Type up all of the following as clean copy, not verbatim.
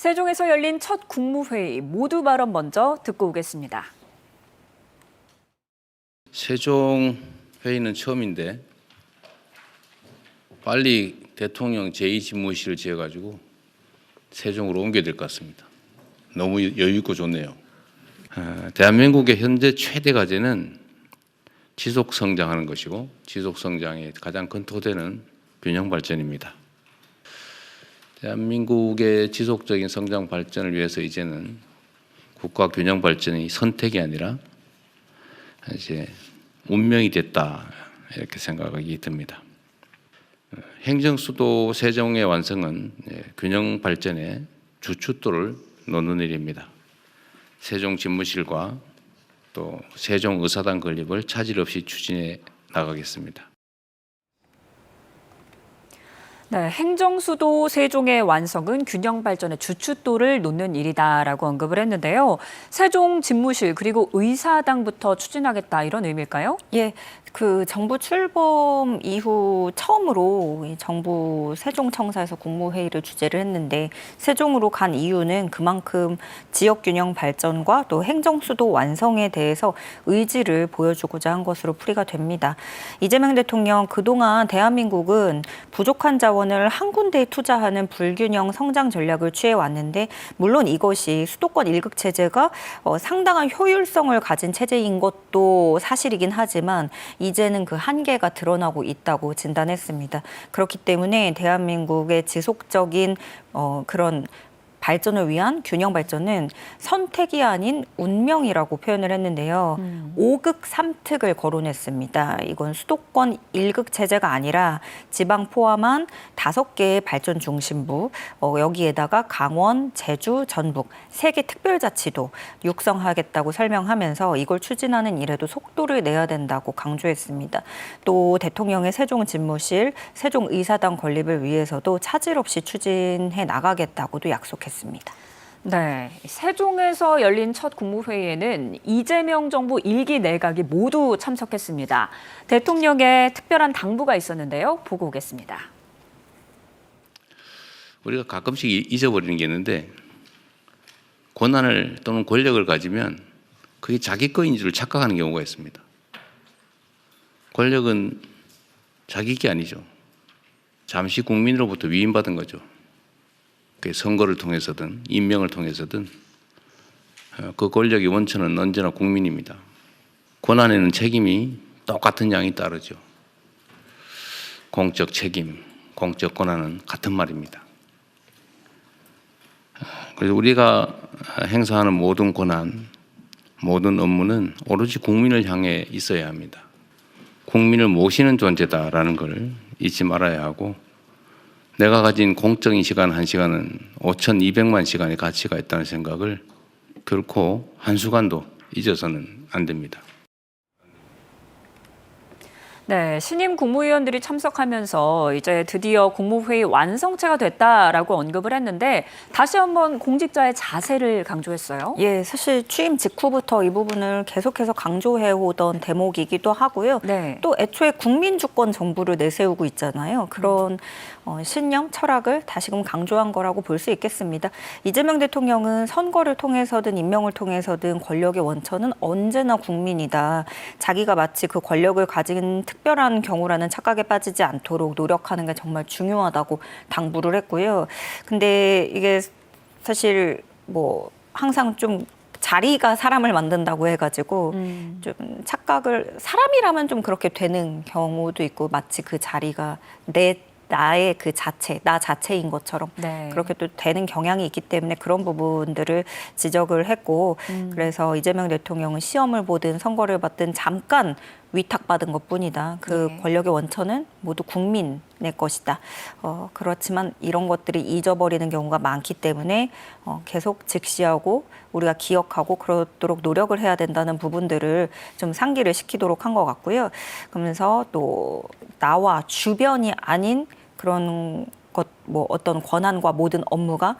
세종에서 열린 첫 국무회의 모두 발언 먼저 듣고 오겠습니다. 세종 회의는 처음인데 빨리 대통령 제2집무실을 지어가지고 세종으로 옮겨야 될 것 같습니다. 너무 여유 있고 좋네요. 대한민국의 현재 최대 과제는 지속 성장하는 것이고 지속 성장의 가장 큰 토대는 균형 발전입니다. 대한민국의 지속적인 성장 발전을 위해서 이제는 국가 균형 발전이 선택이 아니라 이제 운명이 됐다 이렇게 생각이 듭니다. 행정수도 세종의 완성은 균형 발전의 주춧돌을 놓는 일입니다. 세종 집무실과 또 세종 의사당 건립을 차질 없이 추진해 나가겠습니다. 네, 행정수도 세종의 완성은 균형 발전의 주춧돌을 놓는 일이다라고 언급을 했는데요. 세종 집무실 그리고 의사당부터 추진하겠다 이런 의미일까요? 예, 그 정부 출범 이후 처음으로 이 정부 세종청사에서 국무회의를 주재를 했는데 세종으로 간 이유는 그만큼 지역 균형 발전과 또 행정수도 완성에 대해서 의지를 보여주고자 한 것으로 풀이가 됩니다. 이재명 대통령 그동안 대한민국은 부족한 자원을 한 군데에 투자하는 불균형 성장 전략을 취해왔는데 물론 이것이 수도권 일극 체제가 상당한 효율성을 가진 체제인 것도 사실이긴 하지만 이제는 그 한계가 드러나고 있다고 진단했습니다. 그렇기 때문에 대한민국의 지속적인 그런 발전을 위한 균형 발전은 선택이 아닌 운명이라고 표현을 했는데요. 5극 3특을 거론했습니다. 이건 수도권 1극 체제가 아니라 지방 포함한 5개의 발전 중심부, 여기에다가 강원, 제주, 전북 3개 특별자치도 육성하겠다고 설명하면서 이걸 추진하는 일에도 속도를 내야 된다고 강조했습니다. 또 대통령의 세종 집무실, 세종 의사당 건립을 위해서도 차질 없이 추진해 나가겠다고도 약속했습니다. 네, 세종에서 열린 첫 국무회의에는 이재명 정부 1기 내각이 모두 참석했습니다. 대통령의 특별한 당부가 있었는데요. 보고 오겠습니다. 우리가 가끔씩 잊어버리는 게 있는데 권한을 또는 권력을 가지면 그게 자기 거인 줄 착각하는 경우가 있습니다. 권력은 자기 게 아니죠. 잠시 국민으로부터 위임받은 거죠. 그 선거를 통해서든 임명을 통해서든 그 권력의 원천은 언제나 국민입니다. 권한에는 책임이 똑같은 양이 따르죠. 공적 책임, 공적 권한은 같은 말입니다. 그래서 우리가 행사하는 모든 권한, 모든 업무는 오로지 국민을 향해 있어야 합니다. 국민을 모시는 존재다라는 걸 잊지 말아야 하고 내가 가진 공적인 시간 1시간은 5,200만 시간의 가치가 있다는 생각을 결코 한순간도 잊어서는 안 됩니다. 네, 신임 국무위원들이 참석하면서 이제 드디어 국무회의 완성체가 됐다라고 언급을 했는데 다시 한번 공직자의 자세를 강조했어요. 예, 사실 취임 직후부터 이 부분을 계속해서 강조해 오던 대목이기도 하고요. 네. 또 애초에 국민주권 정부를 내세우고 있잖아요. 그런 신념, 철학을 다시금 강조한 거라고 볼 수 있겠습니다. 이재명 대통령은 선거를 통해서든 임명을 통해서든 권력의 원천은 언제나 국민이다. 자기가 마치 그 권력을 가진 특별한 경우라는 착각에 빠지지 않도록 노력하는 게 정말 중요하다고 당부를 했고요. 근데 이게 사실 뭐 항상 좀 자리가 사람을 만든다고 해가지고 좀 착각을 사람이라면 좀 그렇게 되는 경우도 있고 마치 그 자리가 나의 그 자체, 나 자체인 것처럼 네. 그렇게 또 되는 경향이 있기 때문에 그런 부분들을 지적을 했고 그래서 이재명 대통령은 시험을 보든 선거를 받든 잠깐 위탁받은 것뿐이다. 그 네. 권력의 원천은 모두 국민의 것이다. 그렇지만 이런 것들이 잊어버리는 경우가 많기 때문에 계속 직시하고 우리가 기억하고 그러도록 노력을 해야 된다는 부분들을 좀 상기를 시키도록 한 것 같고요. 그러면서 또 나와 주변이 아닌 그런 것, 뭐 어떤 권한과 모든 업무가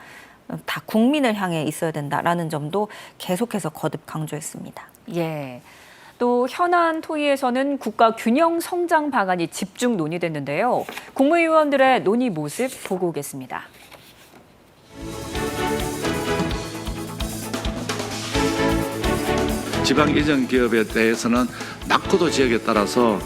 다 국민을 향해 있어야 된다라는 점도 계속해서 거듭 강조했습니다. 예. 또 현안 토의에서는 국가 균형 성장 방안이 집중 논의됐는데요. 국무위원들의 논의 모습 보고 오겠습니다. 지방 이전 기업에 대해서는 낙후도 지역에 따라서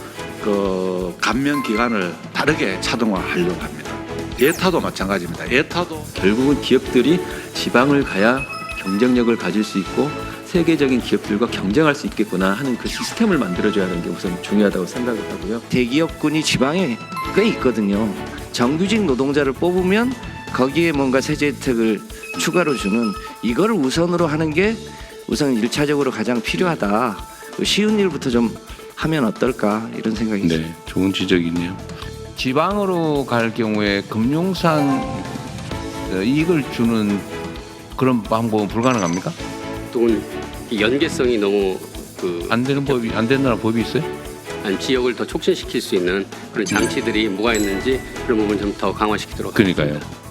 그 감면 기간을 다르게 차등화하려고 합니다. 예타도 마찬가지입니다. 예타도 결국은 기업들이 지방을 가야 경쟁력을 가질 수 있고 세계적인 기업들과 경쟁할 수 있겠구나 하는 그 시스템을 만들어줘야 하는 게 우선 중요하다고 생각을 하고요. 대기업군이 지방에 꽤 있거든요. 정규직 노동자를 뽑으면 거기에 뭔가 세제 혜택을 추가로 주는 이거를 우선으로 하는 게 우선 1차적으로 가장 필요하다. 쉬운 일부터 좀 하면 어떨까 이런 생각이 있습니다. 네, 좋은 지적이네요. 지방으로 갈 경우에 금융상 이익을 주는 그런 방법은 불가능합니까? 또는 연계성이 너무 안 된다는 법이 있어요? 지역을 더 촉진시킬 수 있는 그런 장치들이 뭐가 있는지 그런 부분 좀 더 강화시키도록 그러니까요. 하겠습니다.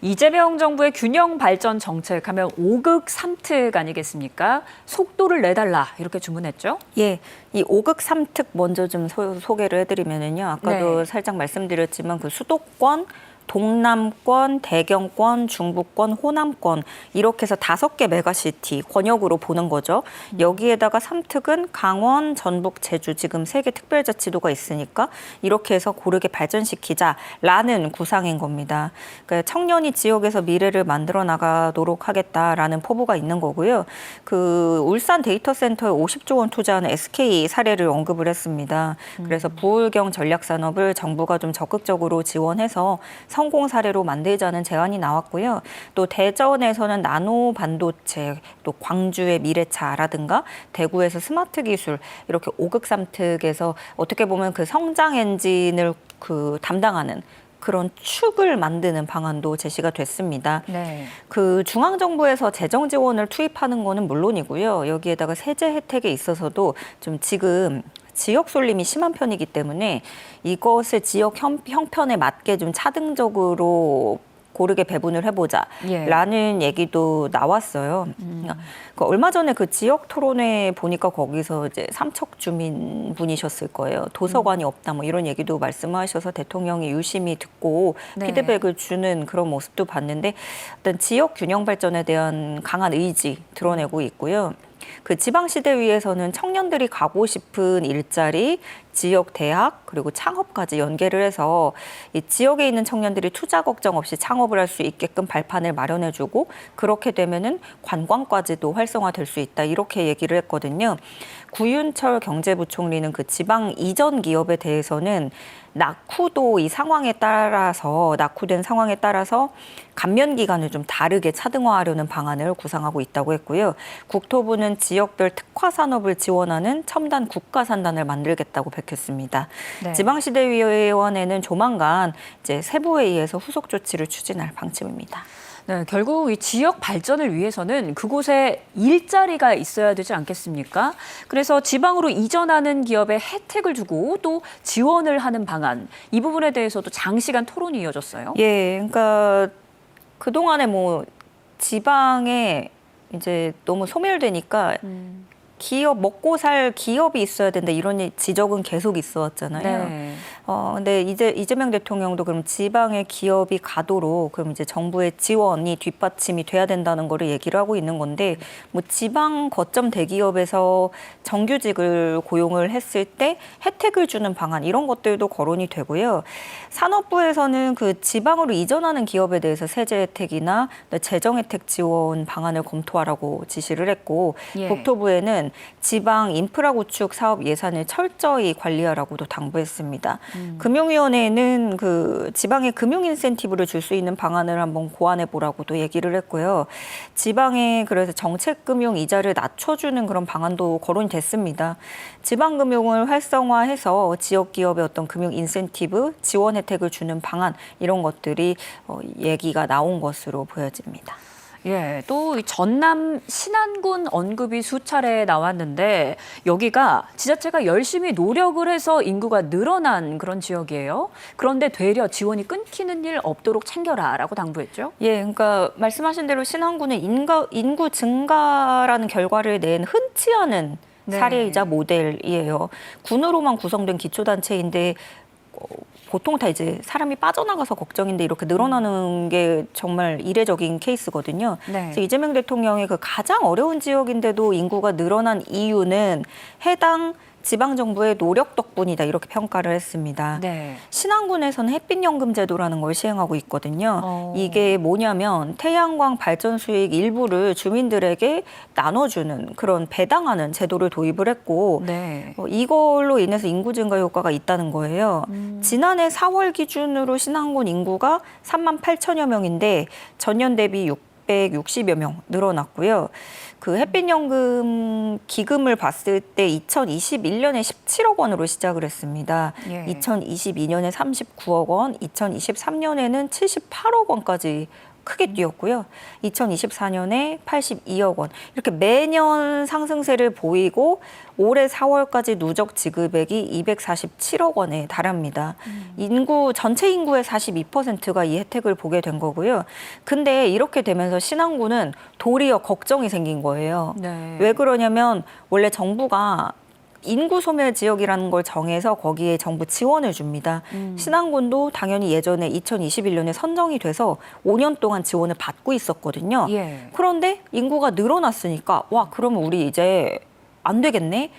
이재명 정부의 균형 발전 정책 하면 5극 3특 아니겠습니까? 속도를 내달라 이렇게 주문했죠. 예, 이 5극 3특 먼저 좀 소개를 해드리면은요. 아까도 네. 살짝 말씀드렸지만 그 수도권, 동남권, 대경권, 중부권, 호남권 이렇게 해서 5개 메가시티 권역으로 보는 거죠. 여기에다가 3특은 강원, 전북, 제주 지금 3개 특별자치도가 있으니까 이렇게 해서 고르게 발전시키자라는 구상인 겁니다. 그러니까 청년이 지역에서 미래를 만들어 나가도록 하겠다라는 포부가 있는 거고요. 그 울산 데이터 센터에 50조 원 투자하는 SK 사례를 언급을 했습니다. 그래서 부울경 전략산업을 정부가 좀 적극적으로 지원해서 성공 사례로 만들자는 제안이 나왔고요. 또 대전에서는 나노 반도체, 또 광주의 미래차라든가 대구에서 스마트 기술 이렇게 5극 3특에서 어떻게 보면 그 성장 엔진을 그 담당하는 그런 축을 만드는 방안도 제시가 됐습니다. 네. 그 중앙정부에서 재정 지원을 투입하는 거는 물론이고요. 여기에다가 세제 혜택에 있어서도 좀 지금 지역 쏠림이 심한 편이기 때문에 이것을 지역 형편에 맞게 좀 차등적으로 고르게 배분을 해보자라는 얘기도 나왔어요. 그 얼마 전에 그 지역 토론회 보니까 거기서 이제 삼척 주민분이셨을 거예요. 도서관이 없다 뭐 이런 얘기도 말씀하셔서 대통령이 유심히 듣고 네. 피드백을 주는 그런 모습도 봤는데 어떤 지역 균형 발전에 대한 강한 의지 드러내고 있고요. 그 지방시대위에서는 청년들이 가고 싶은 일자리, 지역 대학 그리고 창업까지 연계를 해서 이 지역에 있는 청년들이 투자 걱정 없이 창업을 할 수 있게끔 발판을 마련해주고 그렇게 되면은 관광까지도 활성화될 수 있다 이렇게 얘기를 했거든요. 구윤철 경제부총리는 그 지방 이전 기업에 대해서는 낙후된 상황에 따라서 감면 기간을 좀 다르게 차등화하려는 방안을 구상하고 있다고 했고요. 국토부는 지역별 특화 산업을 지원하는 첨단 국가 산단을 만들겠다고 밝혔습니다. 네. 지방시대위원회는 조만간 이제 세부회의에서 후속 조치를 추진할 방침입니다. 네, 결국 이 지역 발전을 위해서는 그곳에 일자리가 있어야 되지 않겠습니까? 그래서 지방으로 이전하는 기업에 혜택을 주고 또 지원을 하는 방안, 이 부분에 대해서도 장시간 토론이 이어졌어요. 예, 그러니까 그동안에 뭐 지방에 이제 너무 소멸되니까 기업 먹고 살 기업이 있어야 된다 이런 지적은 계속 있어 왔잖아요. 네. 근데 이재명 대통령도 그럼 지방의 기업이 가도록 그럼 이제 정부의 지원이 뒷받침이 돼야 된다는 거를 얘기를 하고 있는 건데 뭐 지방 거점 대기업에서 정규직을 고용을 했을 때 혜택을 주는 방안 이런 것들도 거론이 되고요. 산업부에서는 그 지방으로 이전하는 기업에 대해서 세제 혜택이나 재정 혜택 지원 방안을 검토하라고 지시를 했고 예. 국토부에는 지방 인프라 구축 사업 예산을 철저히 관리하라고도 당부했습니다. 금융위원회는 그 지방에 금융 인센티브를 줄 수 있는 방안을 한번 고안해 보라고도 얘기를 했고요. 지방에 그래서 정책금융 이자를 낮춰주는 그런 방안도 거론이 됐습니다. 지방금융을 활성화해서 지역 기업의 어떤 금융 인센티브, 지원 혜택을 주는 방안 이런 것들이 얘기가 나온 것으로 보여집니다. 예, 또 이 전남 신안군 언급이 수차례 나왔는데 여기가 지자체가 열심히 노력을 해서 인구가 늘어난 그런 지역이에요. 그런데 되려 지원이 끊기는 일 없도록 챙겨라라고 당부했죠. 예, 그러니까 말씀하신 대로 신안군은 인구 증가라는 결과를 낸 흔치 않은 네. 사례이자 모델이에요. 군으로만 구성된 기초단체인데 보통 다 이제 사람이 빠져나가서 걱정인데 이렇게 늘어나는 게 정말 이례적인 케이스거든요. 네. 그래서 이재명 대통령의 그 가장 어려운 지역인데도 인구가 늘어난 이유는 해당 지방정부의 노력 덕분이다 이렇게 평가를 했습니다. 네. 신안군에서는 햇빛연금 제도라는 걸 시행하고 있거든요. 이게 이게 뭐냐면 태양광 발전 수익 일부를 주민들에게 나눠주는 그런 배당하는 제도를 도입을 했고 네. 이걸로 인해서 인구 증가 효과가 있다는 거예요. 지난해 4월 기준으로 신안군 인구가 3만 8천여 명인데 전년 대비 660여 명 늘어났고요. 그 햇빛연금 기금을 봤을 때 2021년에 17억 원으로 시작을 했습니다. 예. 2022년에 39억 원, 2023년에는 78억 원까지 크게 뛰었고요. 2024년에 82억 원. 이렇게 매년 상승세를 보이고 올해 4월까지 누적 지급액이 247억 원에 달합니다. 인구 전체 인구의 42%가 이 혜택을 보게 된 거고요. 근데 이렇게 되면서 신안군은 도리어 걱정이 생긴 거예요. 네. 왜 그러냐면 원래 정부가 인구 소멸 지역이라는 걸 정해서 거기에 정부 지원을 줍니다. 신안군도 당연히 예전에 2021년에 선정이 돼서 5년 동안 지원을 받고 있었거든요. 예. 그런데 인구가 늘어났으니까 와 그러면 우리 이제 안 되겠네?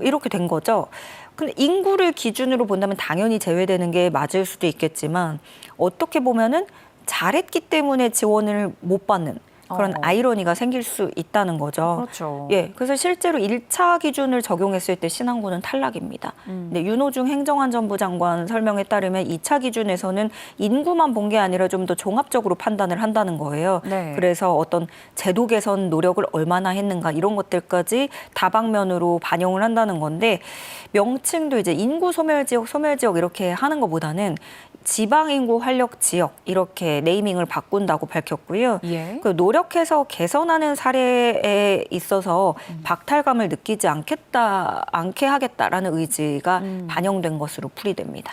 이렇게 된 거죠. 근데 인구를 기준으로 본다면 당연히 제외되는 게 맞을 수도 있겠지만 어떻게 보면은 잘했기 때문에 지원을 못 받는 그런 아이러니가 생길 수 있다는 거죠. 그렇죠. 예, 그래서 실제로 1차 기준을 적용했을 때 신안군은 탈락입니다. 근데 윤호중 행정안전부 장관 설명에 따르면 2차 기준에서는 인구만 본 게 아니라 좀 더 종합적으로 판단을 한다는 거예요. 네. 그래서 어떤 제도 개선 노력을 얼마나 했는가 이런 것들까지 다방면으로 반영을 한다는 건데 명칭도 이제 인구 소멸 지역 이렇게 하는 것보다는 지방인구 활력 지역 이렇게 네이밍을 바꾼다고 밝혔고요. 예. 그 노력해서 개선하는 사례에 있어서 박탈감을 느끼지 않게 하겠다라는 의지가 반영된 것으로 풀이됩니다.